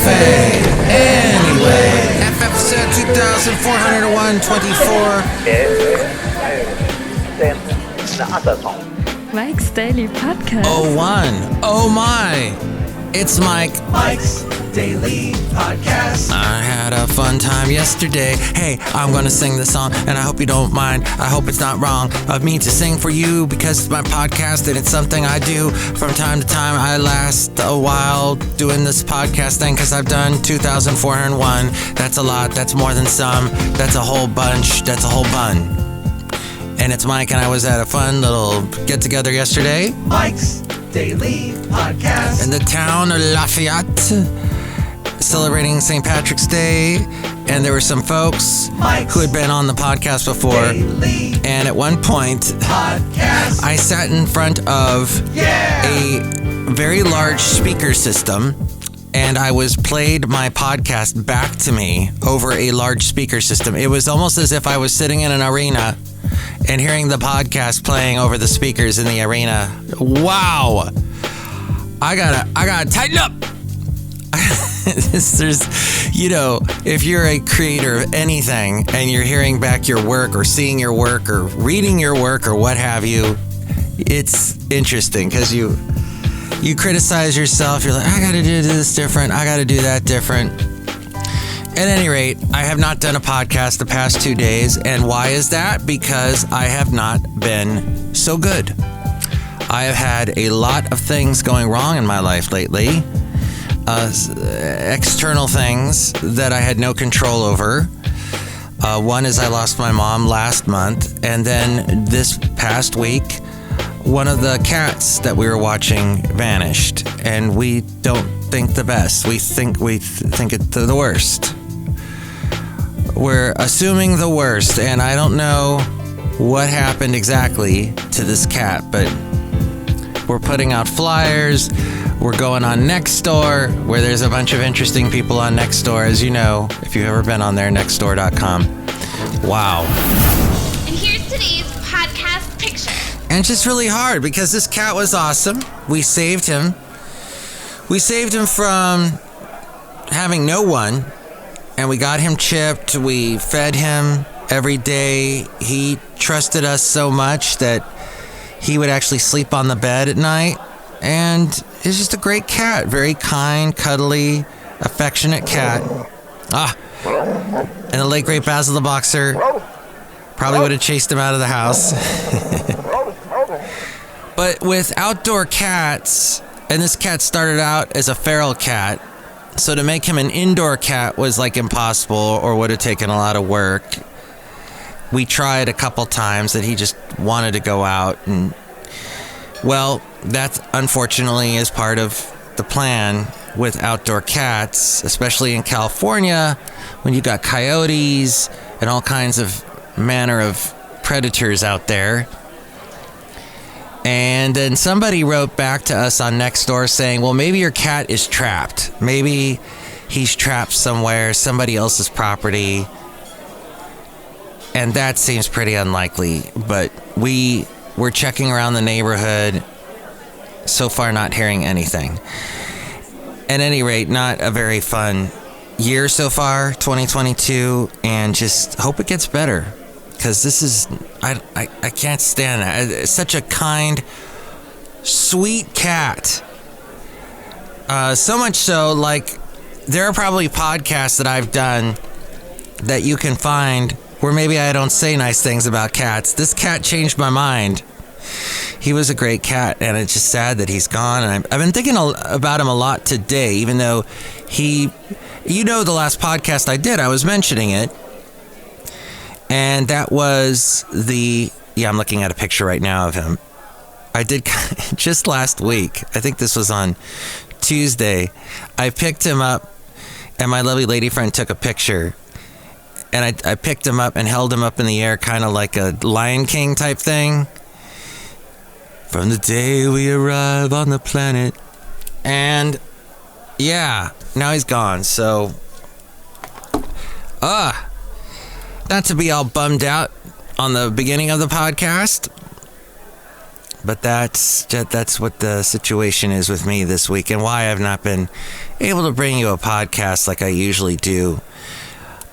Cafe. Anyway, FF 2424. Mike's Daily Podcast. Oh, one. Oh, my. It's Mike's Daily Podcast. I had a fun time yesterday. Hey, I'm gonna sing the song, and I hope you don't mind. I hope it's not wrong of me to sing for you, because it's my podcast and it's something I do from time to time. I last a while doing this podcast thing because I've done 2,401. That's a lot. That's more than some. That's a whole bunch. That's a whole bun. And it's Mike, and I was at a fun little get-together yesterday. Mike's Daily Podcast. In the town of Lafayette, celebrating St. Patrick's Day, and there were some folks who had been on the podcast before. Daily And at one point, Podcast. I sat in front of a very large speaker system, and I was played my podcast back to me over a large speaker system. It was almost as if I was sitting in an arena and hearing the podcast playing over the speakers in the arena. Wow. I gotta tighten up. There's, if you're a creator of anything and you're hearing back your work or seeing your work or reading your work or what have you, it's interesting because you criticize yourself. You're like, I gotta do this different. I gotta do that different. At any rate, I have not done a podcast the past 2 days. And why is that? Because I have not been so good. I have had a lot of things going wrong in my life lately. External things that I had no control over. One is I lost my mom last month. And then this past week, one of the cats that we were watching vanished. And we don't think the best. We think it's the worst. We're assuming the worst, and I don't know what happened exactly to this cat, but we're putting out flyers. We're going on Nextdoor, where there's a bunch of interesting people on Nextdoor, as you know, if you've ever been on there, nextdoor.com. Wow. And here's today's podcast picture. And it's just really hard because this cat was awesome. We saved him. We saved him from having no one. And we got him chipped. We fed him every day. He trusted us so much that he would actually sleep on the bed at night. And he's just a great cat. Very kind, cuddly, affectionate cat. And the late great Basil the Boxer probably would have chased him out of the house. But with outdoor cats, and this cat started out as a feral cat, so to make him an indoor cat was like impossible or would have taken a lot of work. We tried a couple times that he just wanted to go out, and well, that unfortunately is part of the plan with outdoor cats, especially in California when you got coyotes and all kinds of manner of predators out there. And then somebody wrote back to us on Nextdoor saying, well, maybe your cat is trapped. Maybe he's trapped somewhere, somebody else's property. And that seems pretty unlikely. But we were checking around the neighborhood, so far not hearing anything. At any rate, not a very fun year so far, 2022, and just hope it gets better. Because this is, I can't stand that. It's such a kind, sweet cat. So much so, like, there are probably podcasts that I've done that you can find where maybe I don't say nice things about cats. This cat changed my mind. He was a great cat, and it's just sad that he's gone. And I've been thinking about him a lot today, even though the last podcast I did, I was mentioning it. And that was I'm looking at a picture right now of him. I did just last week. I think this was on Tuesday. I picked him up, and my lovely lady friend took a picture. And I picked him up and held him up in the air, kind of like a Lion King type thing. From the day we arrive on the planet. And yeah, now he's gone. So, not to be all bummed out on the beginning of the podcast, But that's what the situation is with me this week, and why I've not been able to bring you a podcast like I usually do.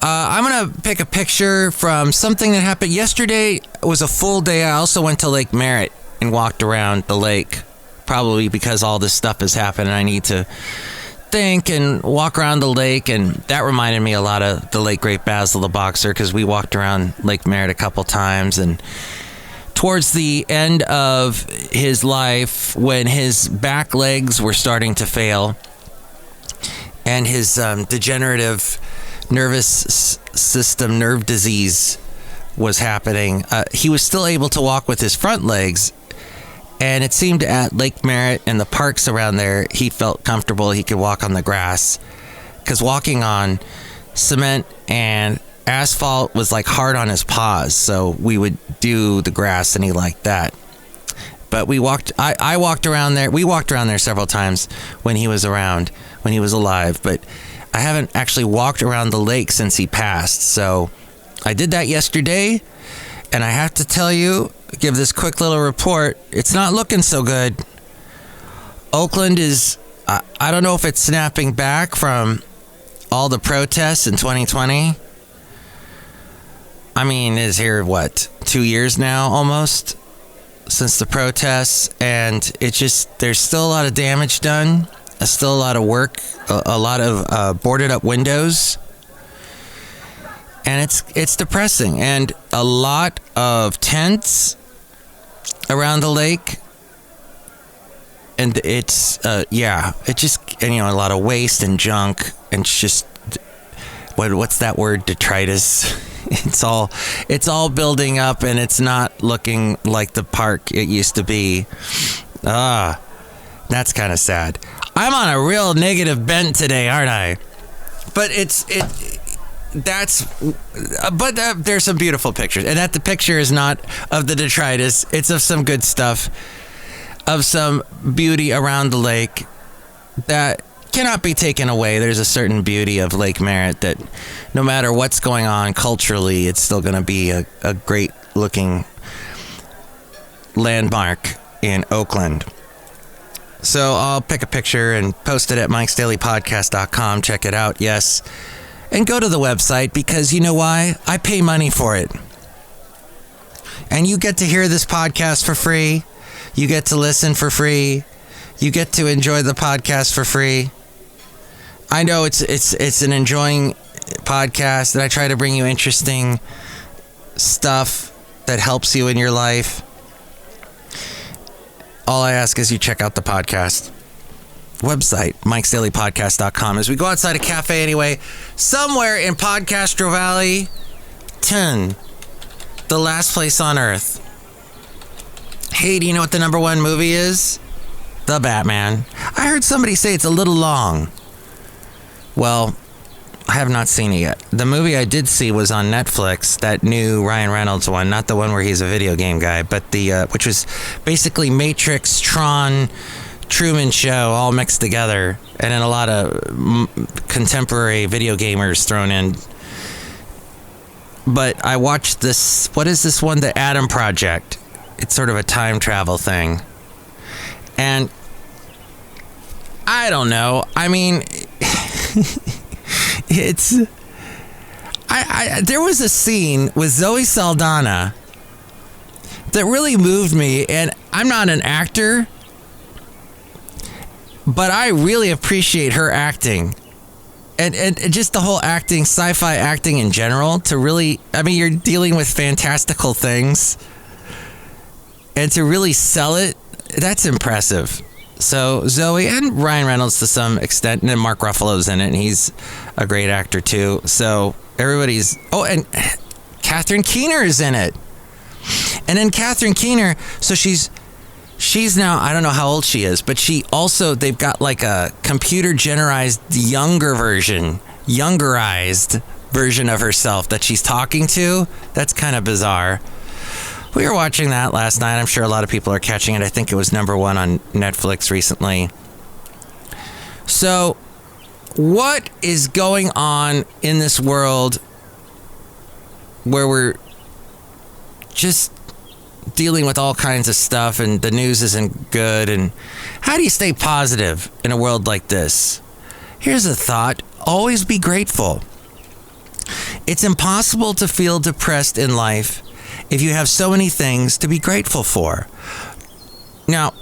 I'm going to pick a picture from something that happened yesterday. It was a full day. I also went to Lake Merritt and walked around the lake, probably because all this stuff has happened and I need to think and walk around the lake. And that reminded me a lot of the late great Basil the boxer, because we walked around Lake Merritt a couple times. And towards the end of his life, when his back legs were starting to fail and his degenerative nervous system nerve disease was happening, he was still able to walk with his front legs. And it seemed at Lake Merritt and the parks around there, he felt comfortable. He could walk on the grass, because walking on cement and asphalt was like hard on his paws. So we would do the grass and he liked that. But I walked around there. We walked around there several times when he was around, when he was alive. But I haven't actually walked around the lake since he passed. So I did that yesterday. And I have to tell you, give this quick little report. It's not looking so good. Oakland is, I don't know if it's snapping back from all the protests in 2020. I mean, it's here, 2 years now almost since the protests. And there's still a lot of damage done. There's still a lot of work, a lot of boarded up windows. And it's depressing. And a lot of tents around the lake. And it's, a lot of waste and junk. And it's just, what's that word? Detritus. It's all building up, and it's not looking like the park it used to be. That's kind of sad. I'm on a real negative bent today, aren't I? But there's some beautiful pictures, and that the picture is not of the detritus. It's of some good stuff, of some beauty around the lake that cannot be taken away. There's a certain beauty of Lake Merritt that no matter what's going on culturally, it's still going to be a great looking landmark in Oakland. So I'll pick a picture and post it at mikesdailypodcast.com. Check it out, yes. And go to the website, because you know why? I pay money for it. And you get to hear this podcast for free. You get to listen for free. You get to enjoy the podcast for free. I know it's an enjoying podcast, and I try to bring you interesting stuff that helps you in your life. All I ask is you check out the podcast website, mikesdailypodcast.com. As we go outside a cafe anyway, somewhere in Podcastro Valley, 10, the last place on earth. Hey, do you know what the number one movie is? The Batman. I heard somebody say it's a little long. Well, I have not seen it yet. The movie I did see was on Netflix, that new Ryan Reynolds one, not the one where he's a video game guy, but the which was basically Matrix, Tron, Truman Show all mixed together, and then a lot of contemporary video gamers thrown in. But I watched this, what is this one? The Adam Project. It's sort of a time travel thing. And I don't know. I mean, there was a scene with Zoe Saldana that really moved me, and I'm not an actor, but I really appreciate her acting. And just the whole acting, sci-fi acting in general, to really, I mean, you're dealing with fantastical things, and to really sell it, that's impressive. So Zoe and Ryan Reynolds to some extent, and then Mark Ruffalo's in it, and he's a great actor too. So everybody's, and Catherine Keener is in it. And then Catherine Keener, so she's now, I don't know how old she is, but she also, they've got like a computer generized youngerized version of herself that she's talking to. That's kind of bizarre. We were watching that last night. I'm sure a lot of people are catching it. I think it was number one on Netflix recently. So, what is going on in this world where we're just dealing with all kinds of stuff and the news isn't good. And how do you stay positive in a world like this? Here's a thought. Always be grateful. It's impossible to feel depressed in life if you have so many things to be grateful for. Now,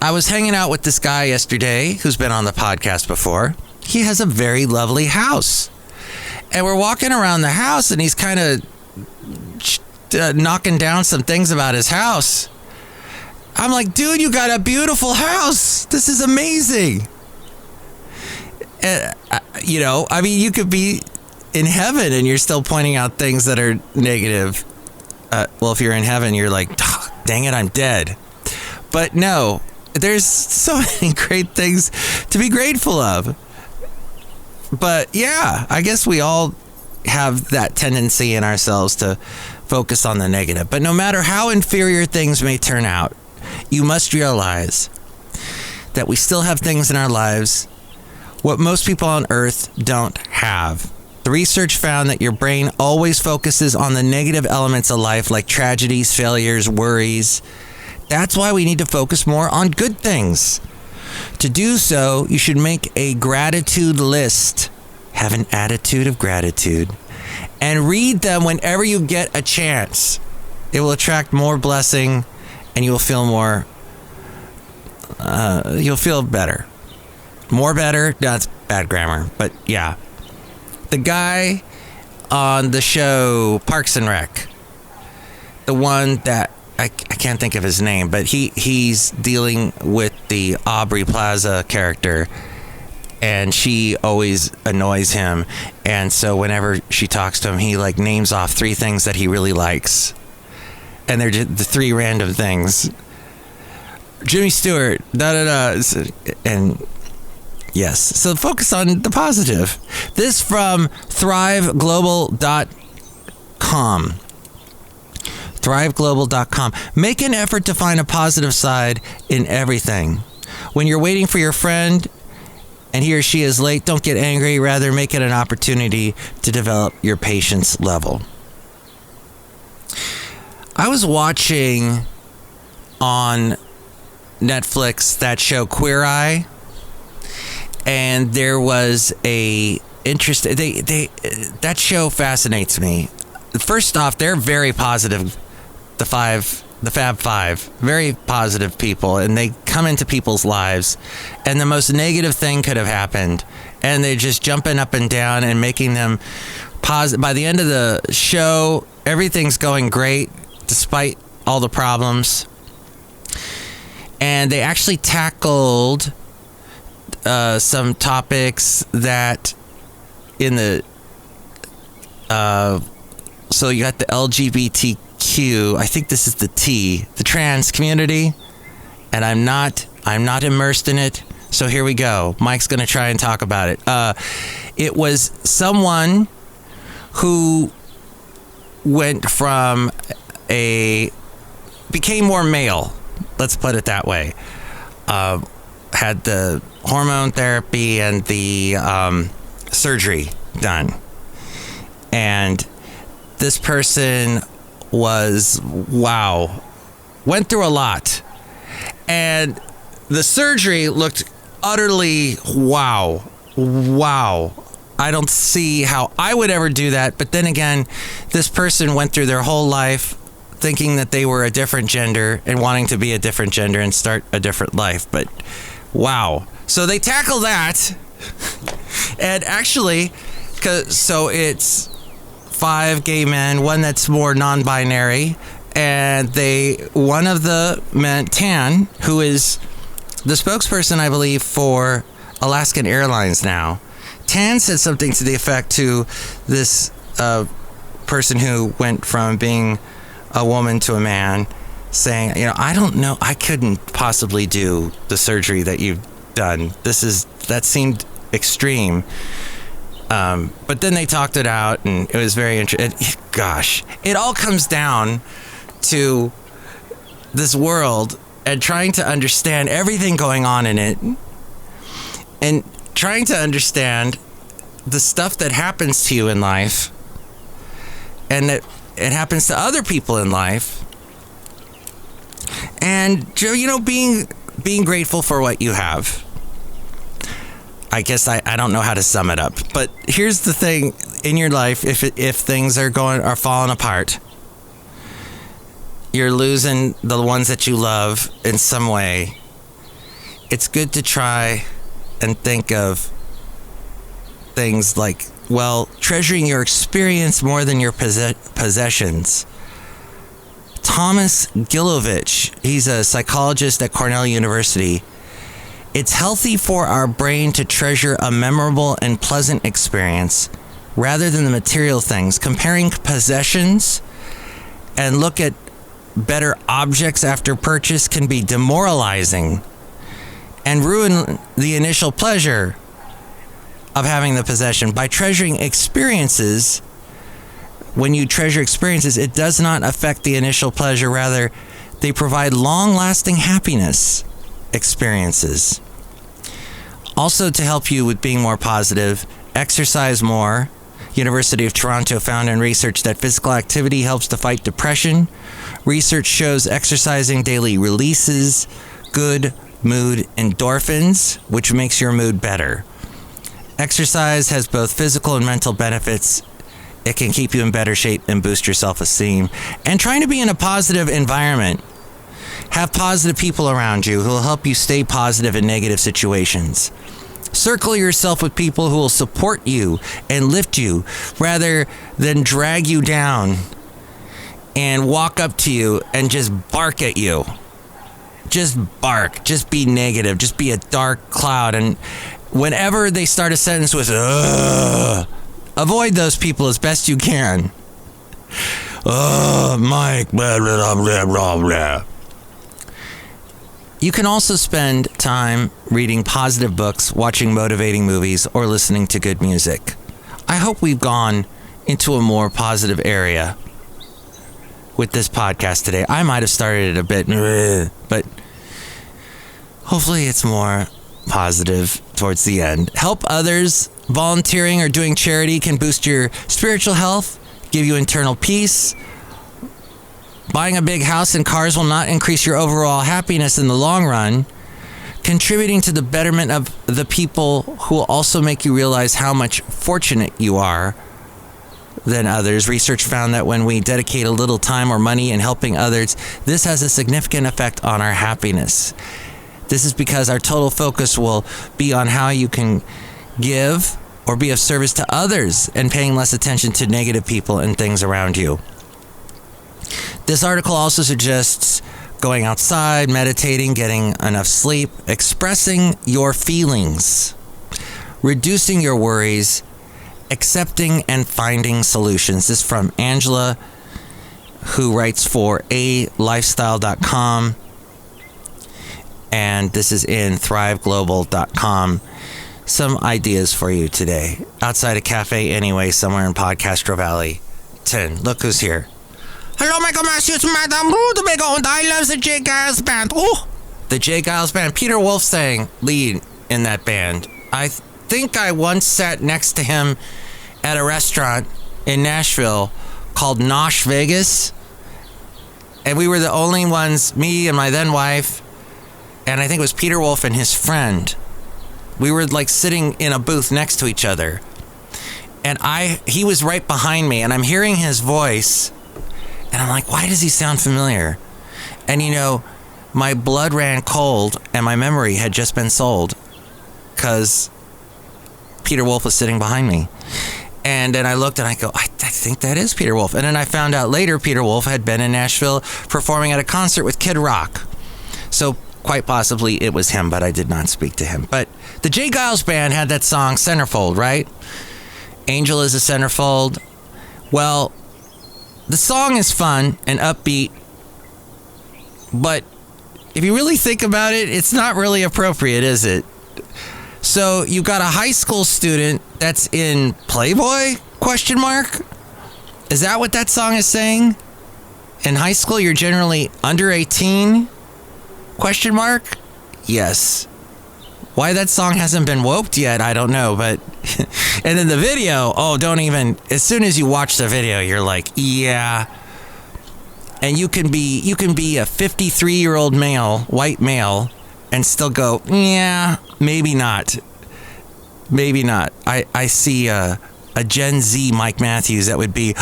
I was hanging out with this guy yesterday who's been on the podcast before. He has a very lovely house. And we're walking around the house and he's kind of knocking down some things about his house. I'm like, dude, you got a beautiful house. This is amazing. You could be in heaven and you're still pointing out things that are negative. Well, if you're in heaven, you're like, oh, dang it, I'm dead. But no, there's so many great things to be grateful of. But yeah, I guess we all have that tendency in ourselves to focus on the negative. But no matter how inferior things may turn out, you must realize that we still have things in our lives what most people on Earth don't have. The research found that your brain always focuses on the negative elements of life, like tragedies, failures, worries. That's why we need to focus more on good things. To do so, you should make a gratitude list. Have an attitude of gratitude. And read them whenever you get a chance. It will attract more blessing and you will feel more, you'll feel better. More better? That's bad grammar, but yeah. The guy on the show Parks and Rec, the one that, I can't think of his name, but he's dealing with the Aubrey Plaza character, and she always annoys him. And so whenever she talks to him, he like names off 3 things that he really likes, and they're just the 3 random things. Jimmy Stewart, and yes. So focus on the positive. This from thriveglobal.com. thriveglobal.com. Make an effort to find a positive side in everything. When you're waiting for your friend and he or she is late, don't get angry. Rather, make it an opportunity to develop your patience level. I was watching on Netflix that show Queer Eye, and there was a interesting. That show fascinates me. First off, they're very positive. The Fab Five, very positive people, and they come into people's lives, and the most negative thing could have happened, and they're just jumping up and down and making them positive. By the end of the show, everything's going great despite all the problems. And they actually tackled some topics that in the so you got the LGBTQ, I think this is the T, the trans community, and I'm not immersed in it, so here we go. Mike's going to try and talk about it. It was someone who went from became more male, let's put it that way. Had the hormone therapy and the surgery done. And this person went through a lot. And the surgery looked utterly wow. I don't see how I would ever do that. But then again, this person went through their whole life thinking that they were a different gender and wanting to be a different gender and start a different life. But wow. So they tackle that. And actually, so it's 5 gay men, one that's more non-binary, and one of the men, Tan, who is the spokesperson, I believe, for Alaskan Airlines now. Tan said something to the effect to this person who went from being a woman to a man, saying, I don't know, I couldn't possibly do the surgery that you've done. That seemed extreme. But then they talked it out, and it was very interesting. Gosh, it all comes down to this world and trying to understand everything going on in it, and trying to understand the stuff that happens to you in life, and that it happens to other people in life, And, being grateful for what you have. I guess I don't know how to sum it up, but here's the thing in your life: if things are falling apart, you're losing the ones that you love in some way, it's good to try and think of things like, treasuring your experience more than your possessions. Thomas Gilovich, he's a psychologist at Cornell University. It's healthy for our brain to treasure a memorable and pleasant experience rather than the material things. Comparing possessions and look at better objects after purchase can be demoralizing and ruin the initial pleasure of having the possession. By treasuring experiences, when you treasure experiences, it does not affect the initial pleasure. Rather, they provide long-lasting happiness experiences. Also, to help you with being more positive, exercise more. University of Toronto found in research that physical activity helps to fight depression. Research shows exercising daily releases good mood endorphins, which makes your mood better. Exercise has both physical and mental benefits. It can keep you in better shape and boost your self-esteem. And trying to be in a positive environment. Have positive people around you who will help you stay positive in negative situations. Circle yourself with people who will support you and lift you rather than drag you down and walk up to you and just bark at you. Just bark. Just be negative. Just be a dark cloud. And whenever they start a sentence with, avoid those people as best you can. Mike, blah, blah, blah, blah, blah. You can also spend time reading positive books, watching motivating movies, or listening to good music. I hope we've gone into a more positive area with this podcast today. I might have started it a bit, but hopefully it's more positive towards the end. Help others. Volunteering or doing charity can boost your spiritual health, give you internal peace. Buying a big house and cars will not increase your overall happiness in the long run. Contributing to the betterment of the people who will also make you realize how much fortunate you are than others. Research found that when we dedicate a little time or money in helping others, this has a significant effect on our happiness. This is because our total focus will be on how you can give or be of service to others and paying less attention to negative people and things around you. This article also suggests going outside, meditating, getting enough sleep, expressing your feelings, reducing your worries, accepting and finding solutions. This is from Angela, who writes for alifestyle.com, and this is in thriveglobal.com. Some ideas for you today. Outside a cafe anyway, somewhere in Podcastro Valley. 10. Look who's here. Hello, Michael Matthews, Madame Rootabega, and I love the J. Giles Band. Oh, the J. Giles Band. Peter Wolf sang lead in that band. I think I once sat next to him at a restaurant in Nashville called Nosh Vegas. And we were the only ones, me and my then wife, and I think it was Peter Wolf and his friend. We were like sitting in a booth next to each other. And he was right behind me, and I'm hearing his voice. And I'm like, why does he sound familiar? And my blood ran cold and my memory had just been sold because Peter Wolf was sitting behind me. And then I looked and I go, I think that is Peter Wolf. And then I found out later Peter Wolf had been in Nashville performing at a concert with Kid Rock. So quite possibly it was him, but I did not speak to him. But the J. Giles Band had that song Centerfold, right? Angel is a centerfold. Well, the song is fun and upbeat, but if you really think about it, it's not really appropriate, is it? So you got a high school student that's in Playboy, ? Is that what that song is saying? In high school, you're generally under 18? ? Yes. Why that song hasn't been woped yet, I don't know, but... And then the video, as soon as you watch the video, you're like, yeah, And you can be a 53-year-old male, white male, and still go, yeah, maybe not. Maybe not. I see a Gen Z Mike Matthews that would be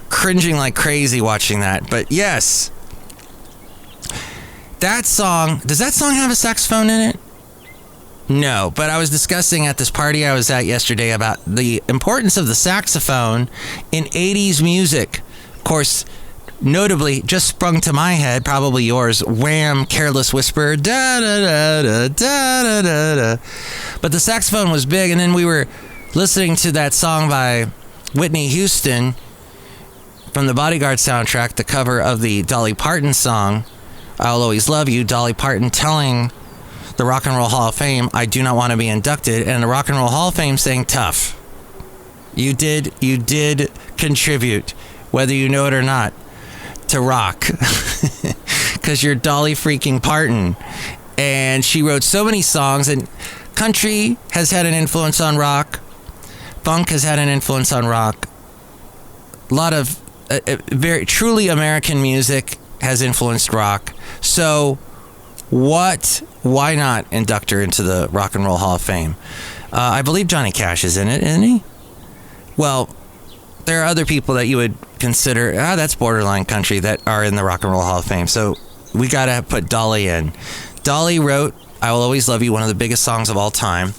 cringing like crazy watching that. But yes, that song, does that song have a saxophone in it? No, but I was discussing at this party I was at yesterday about the importance of the saxophone in 80s music. Of course, notably, just sprung to my head, probably yours, Wham! Careless Whisper, da da da da da da da da. But the saxophone was big, and then we were listening to that song by Whitney Houston from the Bodyguard soundtrack, the cover of the Dolly Parton song, I'll Always Love You, Dolly Parton telling the Rock and Roll Hall of Fame, I do not want to be inducted, and the Rock and Roll Hall of Fame saying, tough. You did contribute, whether you know it or not, to rock, because you're Dolly freaking Parton. And she wrote so many songs, and country has had an influence on rock, funk has had an influence on rock, a lot of very truly American music has influenced rock. So why not induct her into the Rock and Roll Hall of Fame? I believe Johnny Cash is in it, isn't he? Well, there are other people that you would consider, that's borderline country, that are in the Rock and Roll Hall of Fame. So we got to put Dolly in. Dolly wrote I Will Always Love You, one of the biggest songs of all time.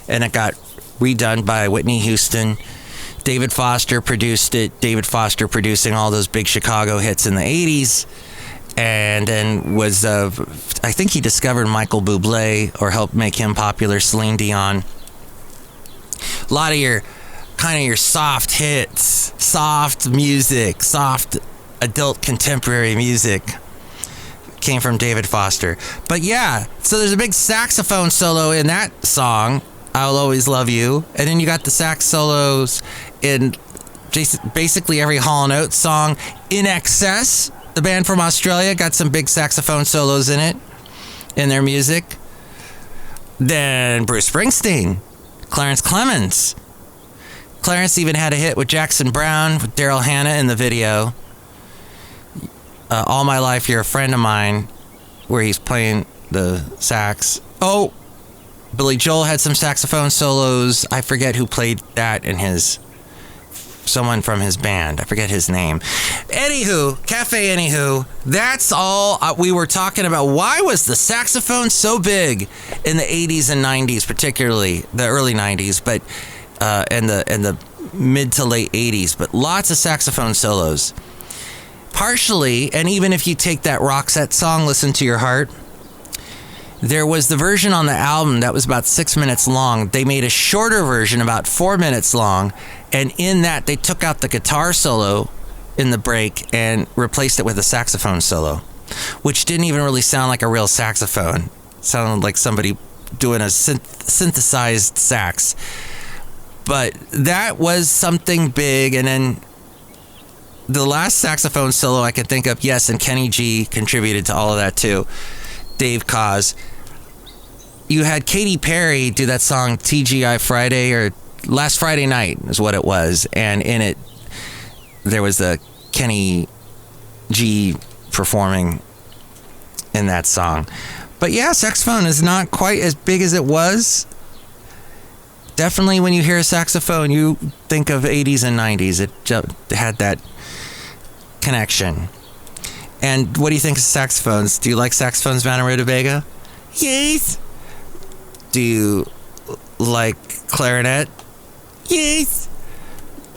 And it got redone by Whitney Houston. David Foster produced it. David Foster producing all those big Chicago hits in the 80s. And then was, I think he discovered Michael Bublé or helped make him popular, Celine Dion. A lot of your soft hits, soft music, soft adult contemporary music came from David Foster. But yeah, so there's a big saxophone solo in that song, I'll Always Love You. And then you got the sax solos in basically every Hall & Oates song. In Excess, the band from Australia, got some big saxophone solos in it, in their music. Then Bruce Springsteen, Clarence Clemens. Clarence even had a hit with Jackson Browne, with Daryl Hannah in the video. All My Life, You're a Friend of Mine, where he's playing the sax. Oh, Billy Joel had some saxophone solos. I forget who played that in his... someone from his band. I forget his name. Anywho, that's all we were talking about. Why was the saxophone so big in the 80s and 90s, particularly the early 90s, but and the mid to late 80s, but lots of saxophone solos. Partially, and even if you take that Roxette song, Listen to Your Heart, there was the version on the album that was about 6 minutes long. They made a shorter version, about 4 minutes long, and in that they took out the guitar solo in the break and replaced it with a saxophone solo, which didn't even really sound like a real saxophone. It sounded like somebody doing a synthesized sax. But that was something big. And then the last saxophone solo I could think of, yes, and Kenny G contributed to all of that too. Dave Koz. You had Katy Perry do that song TGI Friday, or Last Friday Night is what it was. And in it, there was a Kenny G performing in that song. But yeah, saxophone is not quite as big as it was. Definitely when you hear a saxophone, you think of 80s and 90s. It had that connection. And what do you think of saxophones? Do you like saxophones, Madame Rootabega? Yes. Do you like clarinet? Yes.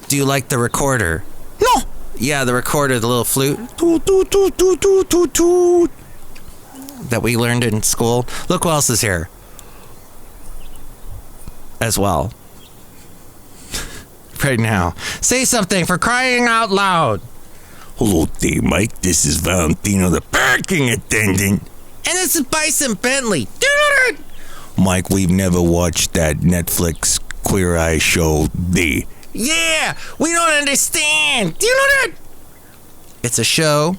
Do you like the recorder? No. Yeah, the recorder, the little flute. Toot, toot, toot, toot, toot, toot, toot. That we learned in school. Look who else is here. As well. Right now. Say something, for crying out loud. Hello there, Mike. This is Valentino, the parking attendant. And this is Bison Bentley. Mike, we've never watched that Netflix Queer Eye show, The. Yeah, we don't understand. Do you know that? It's a show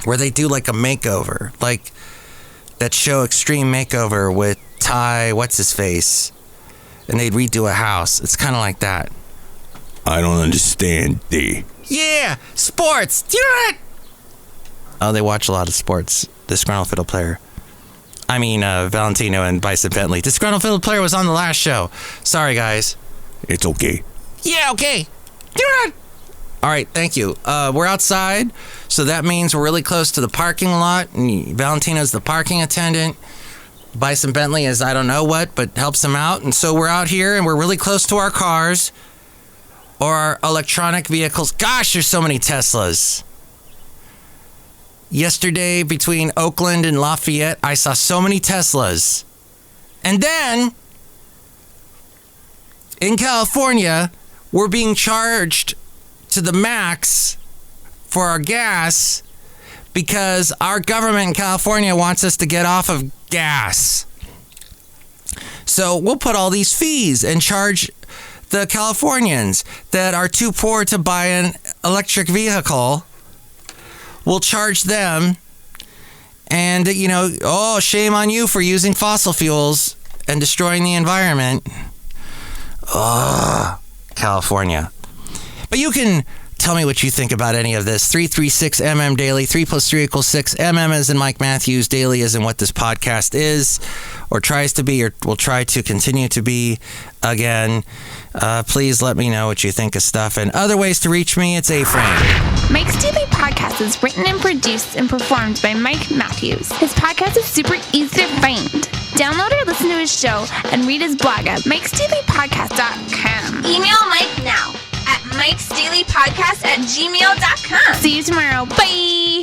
where they do like a makeover. Like that show Extreme Makeover with Ty, what's his face? And they'd redo a house. It's kind of like that. I don't understand, The. Yeah, sports. Do you know that? Oh, they watch a lot of sports. Disgruntled Fiddle Player. I mean, Valentino and Bison Bentley. Disgruntled Fiddle Player was on the last show. Sorry, guys. It's okay. Yeah, okay. Do you know that? All right, thank you. We're outside, so that means we're really close to the parking lot. And Valentino's the parking attendant. Bison Bentley is I don't know what, but helps him out. And so we're out here, and we're really close to our cars or our electronic vehicles. Gosh, there's so many Teslas. Yesterday, between Oakland and Lafayette, I saw so many Teslas. And then, in California, we're being charged to the max for our gas because our government in California wants us to get off of gas. So we'll put all these fees and charge the Californians that are too poor to buy an electric vehicle. We'll charge them, and, you know, oh, shame on you for using fossil fuels and destroying the environment. Ugh, California. But you can tell me what you think about any of this. 336MM Daily, 3 + 3 = 6. MM as in Mike Matthews, Daily as in what this podcast is, or tries to be, or will try to continue to be again. Please let me know what you think of stuff. And other ways to reach me, it's A-Frame. Mike's Daily Podcast is written and produced and performed by Mike Matthews. His podcast is super easy to find. Download or listen to his show and read his blog at mikesdailypodcast.com. Email Mike now at mikesdailypodcast@gmail.com. See you tomorrow. Bye!